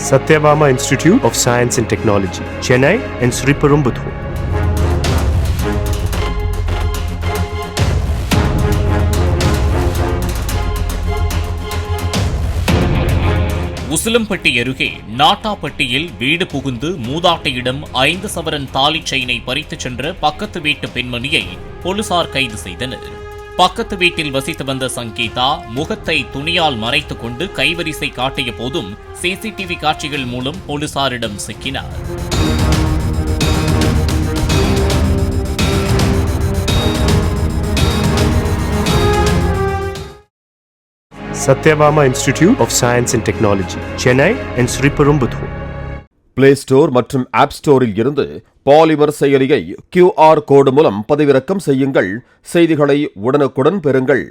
Satyabama Institute of Science and Technology, Chennai and Sriperumbudur. Usilampatti அருகே நாட்டாப்பட்டியில் வீடு புகுந்து மூதாட்டியிடம் 5 சவரன் தாலி செயினை பறித்துச் சென்ற பக்கத்து வீட்டு பெண்மணியை போலீசார் கைது செய்தனர். பக்கத்து வீட்டில் வசித்து வந்த சங்கீதா முகத்தை துணியால் மறைத்துக் கொண்டு கைவரிசை காட்டிய போதும் சிசிடிவி காட்சிகள் மூலம் போலீசாரிடம் சிக்கினார். Satyabama Institute of Science and Technology, Chennai and Sriperumbudur. Play store மற்றும் ஆப் ஸ்டோரில் இருந்து பாலிமர் செயலியை QR கோடு மூலம் பதிவிறக்கம் செய்யுங்கள். செய்திகளை உடனுக்குடன் பெறுங்கள்.